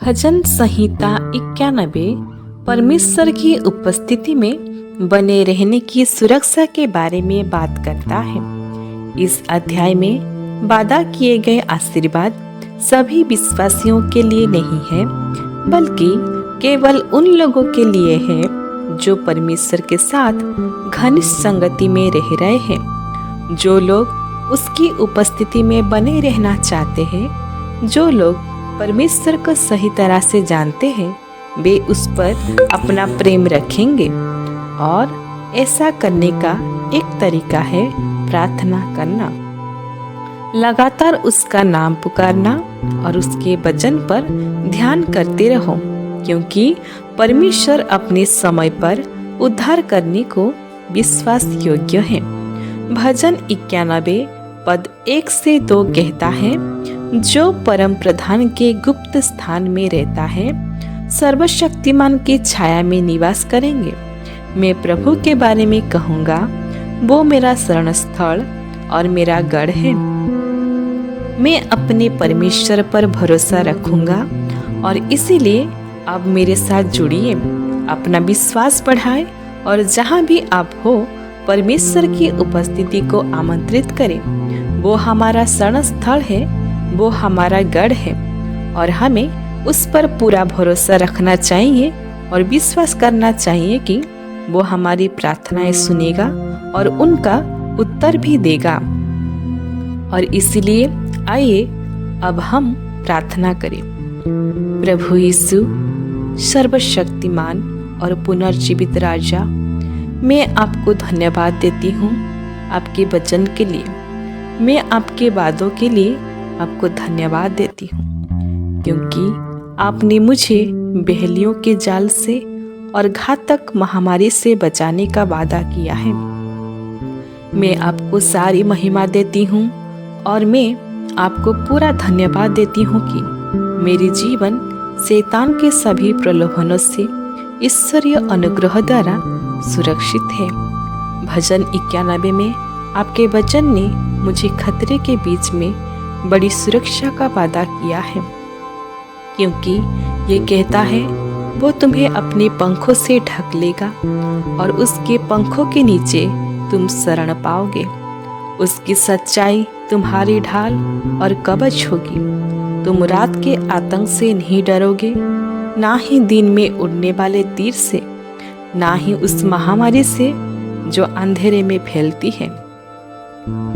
भजन संहिता 91 परमेश्वर की उपस्थिति में बने रहने की सुरक्षा के बारे में बात करता है। इस अध्याय में वादा किए गए आशीर्वाद सभी विश्वासियों के लिए नहीं है, बल्कि केवल उन लोगों के लिए है जो परमेश्वर के साथ घनिष्ठ संगति में रह रहे हैं, जो लोग उसकी उपस्थिति में बने रहना चाहते हैं, जो लोग परमेश्वर को सही तरह से जानते हैं, वे उस पर अपना प्रेम रखेंगे। और ऐसा करने का एक तरीका है प्रार्थना करना, लगातार उसका नाम पुकारना और उसके वचन पर ध्यान करते रहो, क्योंकि परमेश्वर अपने समय पर उद्धार करने को विश्वास योग्य है। भजन 91 पद 1 से 2 कहता है, जो परम प्रधान के गुप्त स्थान में रहता है, सर्वशक्तिमान की छाया में निवास करेंगे। मैं प्रभु के बारे में कहूँगा, वो मेरा शरण स्थल और मेरा गढ़ है। मैं अपने परमेश्वर पर भरोसा रखूँगा और इसीलिए अब मेरे साथ जुड़िए, अपना विश्वास बढ़ाए और जहाँ भी आप हो परमेश्वर की उपस्थिति को आमंत्रित करें। वो हमारा शरण स्थल है, वो हमारा गढ़ है और हमें उस पर पूरा भरोसा रखना चाहिए और विश्वास करना चाहिए कि वो हमारी प्रार्थनाएं सुनेगा और उनका उत्तर भी देगा। और इसलिए आइए अब हम प्रार्थना करें। प्रभु यीशु, सर्वशक्तिमान और पुनर्जीवित राजा, मैं आपको धन्यवाद देती हूँ आपके वचन के लिए। मैं आपके वादों के लिए आपको धन्यवाद देती हूँ, क्योंकि आपने मुझे बहेलियों के जाल से और घातक महामारी से बचाने का वादा किया है। मैं आपको सारी महिमा देती हूँ और मैं आपको पूरा धन्यवाद देती हूँ कि मेरी जीवन शैतान के सभी प्रलोभनों से ईश्वरीय अनुग्रह द्वारा सुरक्षित है। भजन 91 में आपके वचन ने मुझे खतरे के बीच में बड़ी सुरक्षा का वादा किया है, क्योंकि ये कहता है वो तुम्हें अपने पंखों से ढक लेगा और उसके पंखों के नीचे तुम शरण पाओगे। उसकी सच्चाई तुम्हारी ढाल और कवच होगी। तुम रात के आतंक से नहीं डरोगे, ना ही दिन में उड़ने वाले तीर से, ना ही उस महामारी से जो अंधेरे में फैलती है,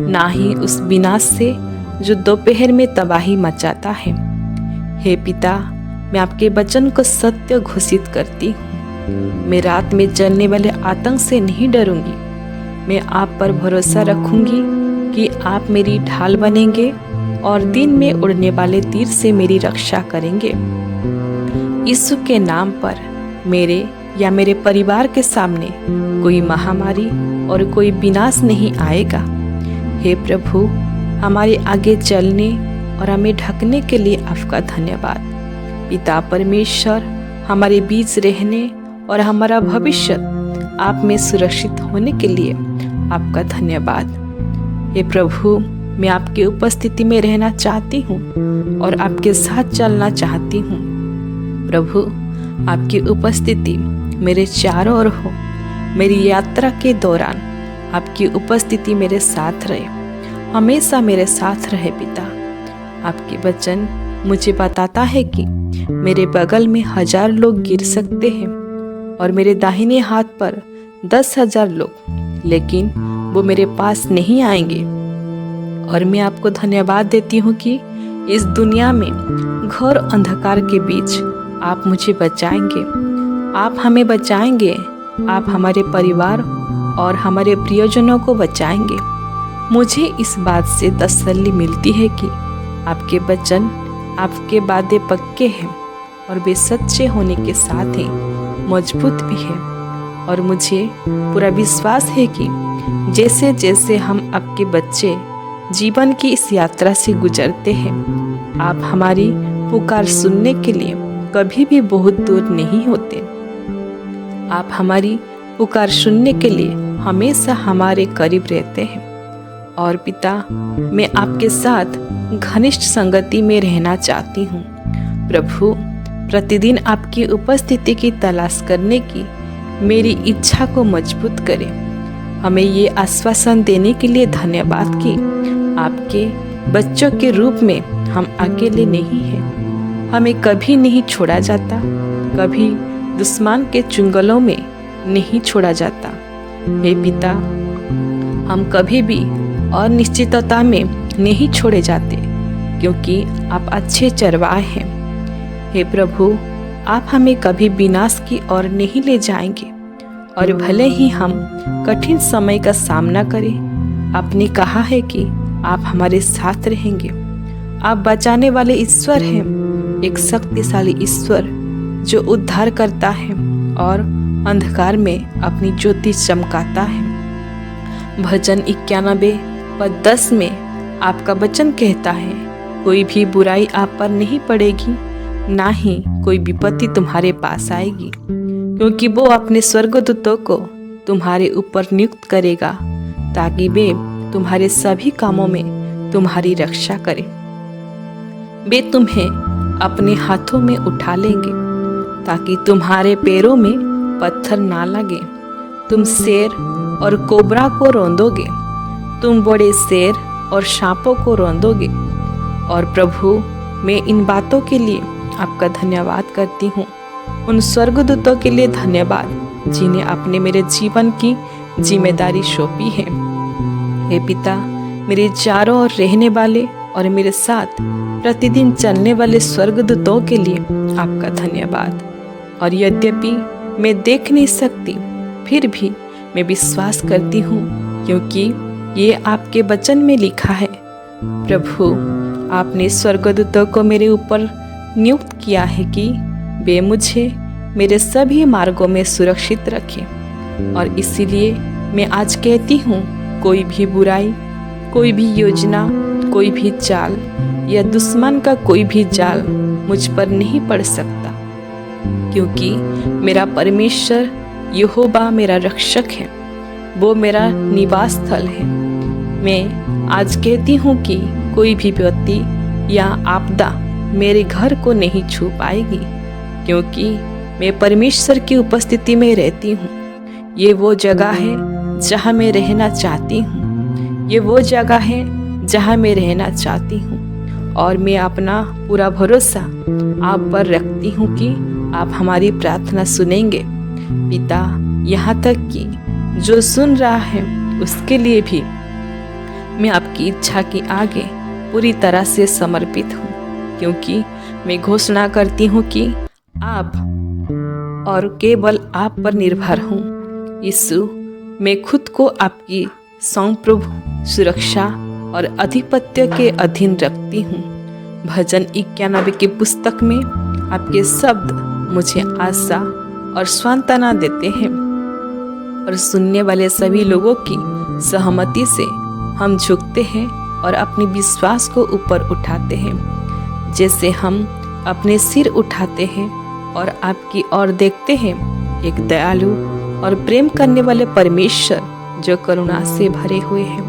ना ही उस विनाश से जो दोपहर में तबाही मचाता है। हे पिता, मैं आपके वचन को सत्य घोषित करती हूँ। मैं रात में जलने वाले आतंक से नहीं डरूंगी। मैं आप पर भरोसा रखूंगी कि आप मेरी ढाल बनेंगे और दिन में उड़ने वाले तीर से मेरी रक्षा करेंगे। यीशु के नाम पर मेरे या मेरे परिवार के सामने कोई महामारी और कोई विनाश नहीं आएगा। हे प्रभु, हमारे आगे चलने और हमें ढकने के लिए आपका धन्यवाद। पिता परमेश्वर, हमारे बीच रहने और हमारा भविष्य आप में सुरक्षित होने के लिए आपका धन्यवाद। हे प्रभु, मैं आपकी उपस्थिति में रहना चाहती हूँ और आपके साथ चलना चाहती हूँ। प्रभु, आपकी उपस्थिति मेरे चारों ओर हो। मेरी यात्रा के दौरान आपकी उपस्थिति मेरे साथ रहे, हमेशा मेरे साथ रहे। पिता, आपके वचन मुझे बताता है कि मेरे बगल में 1000 लोग गिर सकते हैं और मेरे दाहिने हाथ पर 10,000 लोग, लेकिन वो मेरे पास नहीं आएंगे। और मैं आपको धन्यवाद देती हूँ कि इस दुनिया में घोर अंधकार के बीच आप मुझे बचाएंगे। आप हमें बचाएंगे। आप हमारे परिवार और हमारे प्रियजनों को बचाएंगे। मुझे इस बात से तसल्ली मिलती है कि आपके वचन, आपके वादे पक्के हैं और वे सच्चे होने के साथ ही मजबूत भी है। और मुझे पूरा विश्वास है कि जैसे जैसे हम आपके बच्चे जीवन की इस यात्रा से गुजरते हैं, आप हमारी पुकार सुनने के लिए कभी भी बहुत दूर नहीं होते। आप हमारी पुकार सुनने के लिए हमेशा हमारे करीब रहते हैं। और पिता, मैं आपके साथ घनिष्ठ संगति में रहना चाहती हूँ। प्रभु, प्रतिदिन आपकी उपस्थिति की तलाश करने की मेरी इच्छा को मजबूत करें। हमें ये आश्वासन देने के लिए धन्यवाद कि आपके बच्चों के रूप में हम अकेले नहीं हैं। हमें कभी नहीं छोड़ा जाता, कभी दुश्मन के चुंगलों में नहीं छोड़ा जाता। हे पिता, हम कभी भी अनिश्चितता में नहीं छोड़े जाते, क्योंकि आप अच्छे चरवाहे हैं। हे प्रभु, आप हमें कभी विनाश की ओर नहीं ले जाएंगे, और भले ही हम कठिन समय का सामना करें, आपने कहा है कि आप हमारे साथ रहेंगे। आप बचाने वाले ईश्वर हैं, एक शक्तिशाली ईश्वर जो उद्धार करता है और अंधकार में अपनी ज्योति चमकाता है। भजन 91:10 में आपका वचन कहता है, कोई भी बुराई आप पर नहीं पड़ेगी, ना ही कोई विपत्ति तुम्हारे पास आएगी, क्योंकि वो अपने स्वर्गदूतों को तुम्हारे ऊपर नियुक्त करेगा, ताकि वे तुम्हारे सभी कामों में तुम्हारी रक्षा करें। वे तुम्हें अपने हाथों में उठा लेंगे, ताकि तुम्हारे पैरों में पत्थर ना लगे। तुम शेर और कोबरा को रौंदोगे, तुम बड़े शेर और सांपों को रौंदोगे। और प्रभु, मैं इन बातों के लिए आपका धन्यवाद करती हूँ। उन स्वर्गदूतों के लिए धन्यवाद जिन्हें आपने मेरे जीवन की जिम्मेदारी सौंपी है। हे पिता, मेरे चारों ओर रहने वाले और मेरे साथ प्रतिदिन चलने वाले स्वर्गदूतों के लिए आपका धन्यवाद। और यद्यपि मैं देख नहीं सकती, फिर भी मैं विश्वास करती हूँ, क्योंकि ये आपके वचन में लिखा है। प्रभु, आपने स्वर्गदूतों को मेरे ऊपर नियुक्त किया है कि वे मुझे मेरे सभी मार्गों में सुरक्षित रखें। और इसीलिए मैं आज कहती हूँ, कोई भी बुराई, कोई भी योजना, कोई भी चाल या दुश्मन का कोई भी जाल मुझ पर नहीं पड़ सकता, क्योंकि मेरा परमेश्वर यहोवा मेरा रक्षक है, वो मेरा निवास स्थल है। मैं आज कहती हूँ कि कोई भी विपत्ति या आपदा मेरे घर को नहीं छू पाएगी, क्योंकि मैं परमेश्वर की उपस्थिति में रहती हूँ। ये वो जगह है जहाँ मैं रहना चाहती हूँ। ये वो जगह है जहाँ मैं रहना चाहती हूँ। और मैं अपना पूरा भरोसा आप पर रखती हूँ कि आप हमारी प्रार्थना सुनेंगे। पिता, यहाँ तक कि जो सुन रहा है उसके लिए भी मैं आपकी इच्छा के आगे पूरी तरह से समर्पित हूँ, क्योंकि मैं घोषणा करती हूँ कि आप और केवल आप पर निर्भर हूँ। यीशु, मैं खुद को आपकी संप्रभु, सुरक्षा और अधिपत्य के अधीन रखती हूँ। भजन 91 की पुस्तक में आपके शब्द मुझे आशा और सांत्वना देते हैं, और सुनने वाले सभी लोगों की सहमति से हम झुकते हैं और अपने विश्वास को ऊपर उठाते हैं, जैसे हम अपने सिर उठाते हैं और आपकी ओर देखते हैं, एक दयालु और प्रेम करने वाले परमेश्वर जो करुणा से भरे हुए हैं।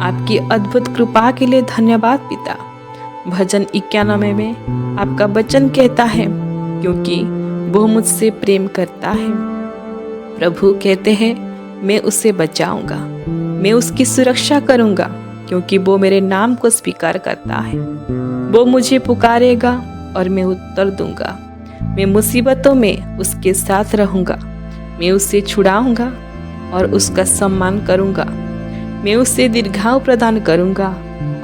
आपकी अद्भुत कृपा के लिए धन्यवाद पिता। भजन 91 में आपका वचन कहता है, क्योंकि वो मुझसे प्रेम करता है। प्रभु कहते हैं, मैं उसे बचाऊंगा, मैं उसकी सुरक्षा करूंगा, क्योंकि वो मेरे नाम को स्वीकार करता है। वो मुझे पुकारेगा और मैं उत्तर दूंगा। मैं मुसीबतों में उसके साथ रहूंगा। मैं उसे छुड़ाऊंगा और उसका सम्मान करूंगा। मैं उसे दीर्घायु प्रदान करूंगा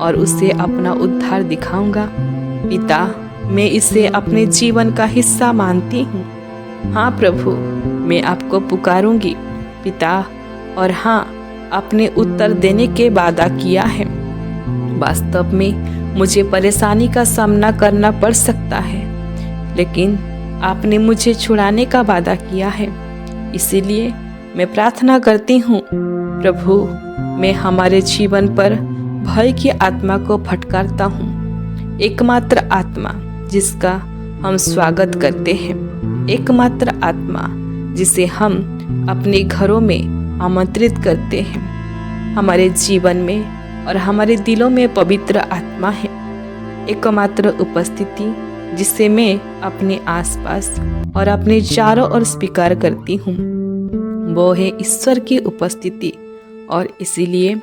और उसे अपना उद्धार दिखाऊंगा। पिता, मैं इसे अपने जीवन का हिस्सा मानती हूँ। हाँ प्रभु, मैं आपको पुकारूंगी पिता, और हाँ, अपने उत्तर देने के वादा किया है। वास्तव में मुझे परेशानी का सामना करना पड़ सकता है, लेकिन आपने मुझे छुड़ाने का वादा किया है। इसीलिए मैं प्रार्थना करती हूँ प्रभु, मैं हमारे जीवन पर भय की आत्मा को फटकारता हूँ। एकमात्र आत्मा जिसका हम स्वागत करते हैं, एकमात्र आत्मा जिसे हम अपने घरों में आमंत्रित करते हैं, हमारे जीवन में और हमारे दिलों में पवित्र आत्मा है। एकमात्र उपस्थिति जिसे मैं अपने आसपास और अपने चारों ओर स्वीकार करती हूँ वो है ईश्वर की उपस्थिति। और इसीलिए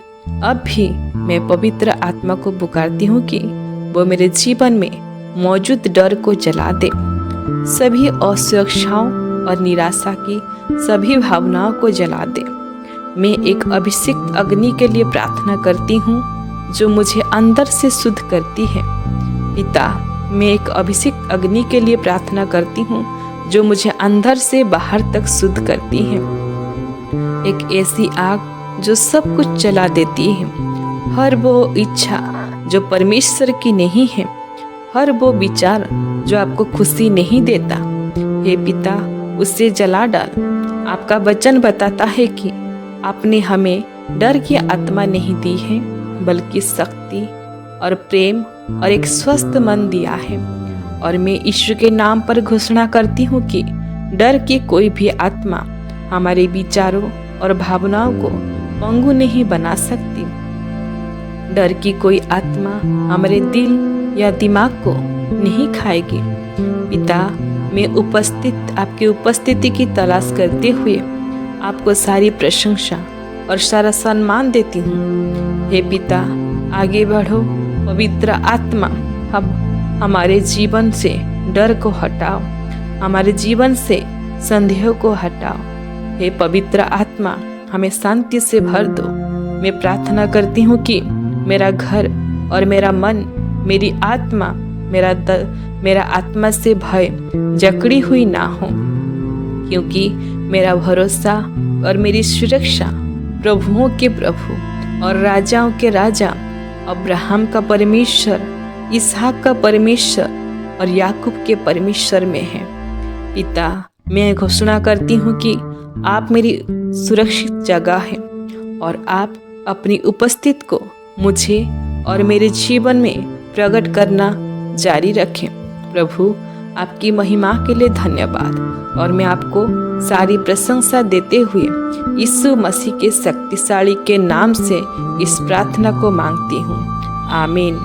अब भी मैं पवित्र आत्मा को पुकारती हूँ कि वो मेरे जीवन में मौजूद डर को जला दे, सभी असुरक्षाओं और निराशा की सभी भावनाओं को जला दे। मैं एक अभिषिक्त अग्नि के लिए प्रार्थना करती हूँ जो मुझे अंदर से शुद्ध करती है। पिता, मैं एक अभिषिक्त अग्नि के लिए प्रार्थना करती हूँ जो मुझे अंदर से बाहर तक शुद्ध करती है। एक ऐसी आग जो सब कुछ जला देती है, हर वो इच्छा जो परमेश्वर की नहीं है, हर वो विचार जो आपको खुशी नहीं देता। हे पिता, उसे जला डाल। आपका वचन बताता है कि आपने हमें डर की आत्मा नहीं दी है, बल्कि शक्ति और प्रेम और एक स्वस्थ मन दिया है। और मैं ईश्वर के नाम पर घोषणा करती हूँ कि डर की कोई भी आत्मा हमारे विचारों और भावनाओं को पंगु नहीं बना सकती। डर की कोई आत्मा हमारे दिल या दिमाग को नहीं खाएगी। पिता, मैं आपकी उपस्थिति की तलाश करते हुए आपको सारी प्रशंसा और सारा सम्मान देती हूँ। हे पिता, आगे बढ़ो। पवित्र आत्मा, हमारे जीवन से डर को हटाओ, हमारे जीवन से संदेह को हटाओ। हे पवित्र आत्मा, हमें शांति से भर दो। मैं प्रार्थना करती हूँ कि मेरा घर और मेरा मन, मेरी आत्मा, मेरा आत्मा से भय जकड़ी हुई ना हो, क्योंकि मेरा भरोसा और मेरी सुरक्षा प्रभुओं के प्रभु और राजाओं के राजा, अब्राहम का परमेश्वर, इसहाक का परमेश्वर और याकूब के परमेश्वर में है। पिता, मैं घोषणा करती हूँ कि आप मेरी सुरक्षित जगह है और आप अपनी उपस्थिति को मुझे और मेरे जीवन में प्रकट करना जारी रखें। प्रभु, आपकी महिमा के लिए धन्यवाद। और मैं आपको सारी प्रशंसा देते हुए यीशु मसीह के शक्तिशाली के नाम से इस प्रार्थना को मांगती हूँ। आमीन।